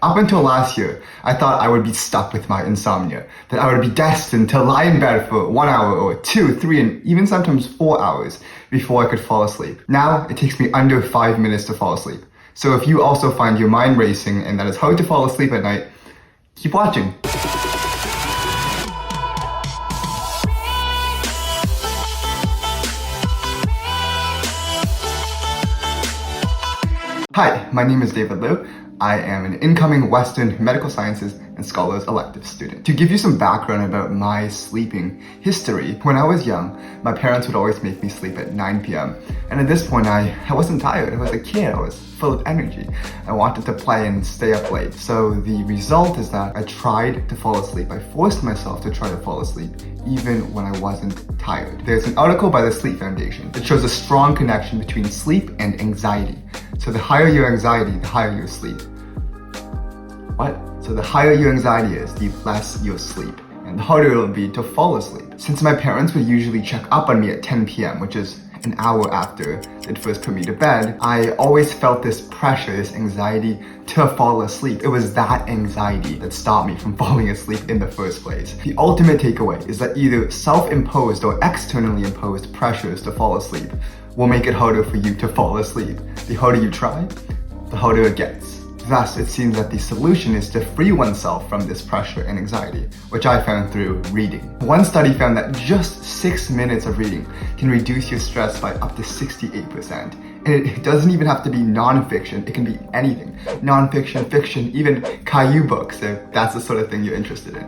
Up until last year, I thought I would be stuck with my insomnia, that I would be destined to lie in bed for 1 hour or 2, 3, and even sometimes 4 hours before I could fall asleep. Now, it takes me under 5 minutes to fall asleep. So if you also find your mind racing and that it's hard to fall asleep at night, keep watching. Hi, my name is David Liu. I am an incoming Western Medical Sciences and Scholars Elective student. To give you some background about my sleeping history, when I was young, my parents would always make me sleep at 9 p.m. And at this point, I wasn't tired. I was a kid. I was full of energy. I wanted to play and stay up late. So the result is that I tried to fall asleep. I forced myself to try to fall asleep even when I wasn't tired. There's an article by the Sleep Foundation that shows a strong connection between sleep and anxiety. So the higher your anxiety, the higher your sleep. What? So the higher your anxiety is, the less you'll sleep, and the harder it'll be to fall asleep. Since my parents would usually check up on me at 10 p.m., which is an hour after they'd first put me to bed, I always felt this pressure, this anxiety to fall asleep. It was that anxiety that stopped me from falling asleep in the first place. The ultimate takeaway is that either self-imposed or externally imposed pressures to fall asleep will make it harder for you to fall asleep. The harder you try, the harder it gets. Thus, it seems that the solution is to free oneself from this pressure and anxiety, which I found through reading. One study found that just 6 minutes of reading can reduce your stress by up to 68%. And it doesn't even have to be non-fiction, it can be anything. Non-fiction, fiction, even Caillou books, if that's the sort of thing you're interested in.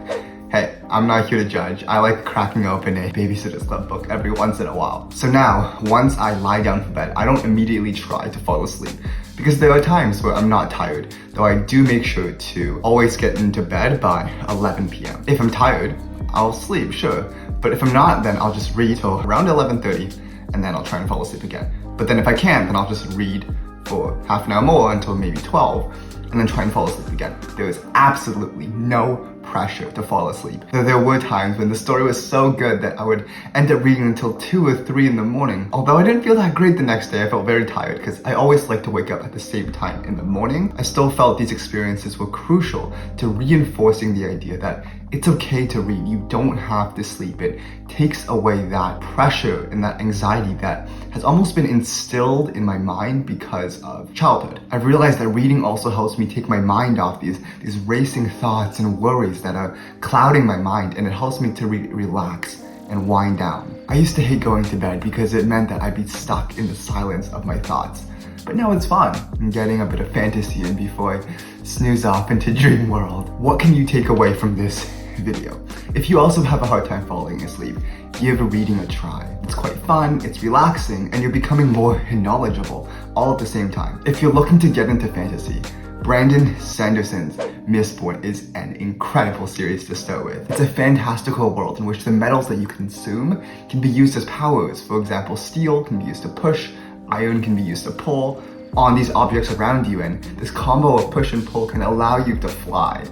Hey, I'm not here to judge. I like cracking open a Babysitter's Club book every once in a while. So now, once I lie down for bed, I don't immediately try to fall asleep, because there are times where I'm not tired, though I do make sure to always get into bed by 11 p.m. If I'm tired, I'll sleep, sure. But if I'm not, then I'll just read till around 11:30, and then I'll try and fall asleep again. But then if I can't, then I'll just read for half an hour more until maybe 12, and then try and fall asleep again. There is absolutely no pressure to fall asleep. There were times when the story was so good that I would end up reading until 2 or 3 in the morning. Although I didn't feel that great the next day, I felt very tired because I always like to wake up at the same time in the morning. I still felt these experiences were crucial to reinforcing the idea that it's okay to read. You don't have to sleep. It takes away that pressure and that anxiety that has almost been instilled in my mind because of childhood. I've realized that reading also helps me take my mind off these racing thoughts and worries that are clouding my mind, and it helps me to relax and wind down. I used to hate going to bed because it meant that I'd be stuck in the silence of my thoughts. But now it's fun. I'm getting a bit of fantasy in before I snooze off into dream world. What can you take away from this video? If you also have a hard time falling asleep, give reading a try. It's quite fun, it's relaxing, and you're becoming more knowledgeable all at the same time. If you're looking to get into fantasy, Brandon Sanderson's Mistborn is an incredible series to start with. It's a fantastical world in which the metals that you consume can be used as powers. For example, steel can be used to push, iron can be used to pull on these objects around you, and this combo of push and pull can allow you to fly.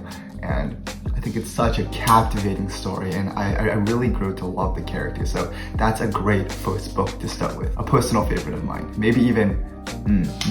And I think it's such a captivating story, and I really grew to love the character, so that's a great first book to start with. A personal favorite of mine. Maybe even,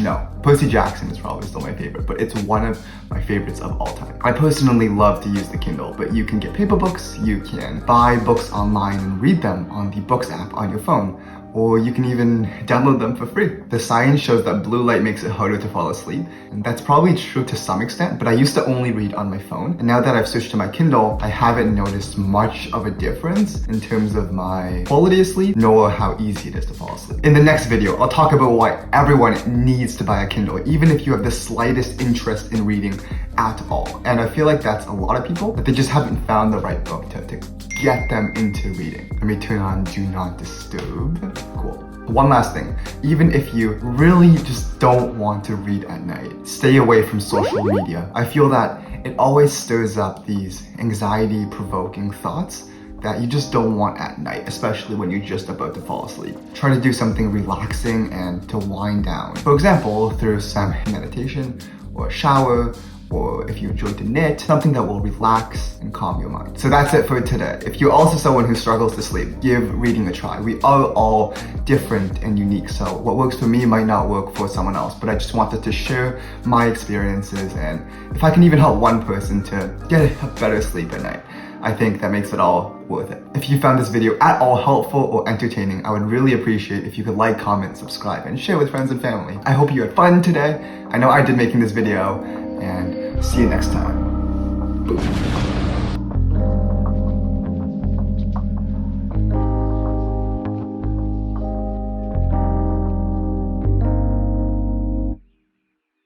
no, Percy Jackson is probably still my favorite, but it's one of my favorites of all time. I personally love to use the Kindle, but you can get paper books, you can buy books online and read them on the Books app on your phone, or you can even download them for free. The science shows that blue light makes it harder to fall asleep, and that's probably true to some extent, but I used to only read on my phone, and now that I've switched to my Kindle, I haven't noticed much of a difference in terms of my quality of sleep, nor how easy it is to fall asleep. In the next video, I'll talk about why everyone needs to buy a Kindle, even if you have the slightest interest in reading at all. And I feel like that's a lot of people, but they just haven't found the right book to get them into reading. Let me turn on Do Not Disturb. Cool. One last thing, even if you really just don't want to read at night, stay away from social media. I feel that it always stirs up these anxiety-provoking thoughts that you just don't want at night, especially when you're just about to fall asleep. Try to do something relaxing and to wind down. For example, through some meditation, or a shower, or if you enjoy to knit, something that will relax and calm your mind. So that's it for today. If you're also someone who struggles to sleep, give reading a try. We are all different and unique, so what works for me might not work for someone else, but I just wanted to share my experiences, and if I can even help one person to get a better sleep at night, I think that makes it all worth it. If you found this video at all helpful or entertaining, I would really appreciate if you could like, comment, subscribe, and share with friends and family. I hope you had fun today. I know I did making this video, and see you next time. Boom.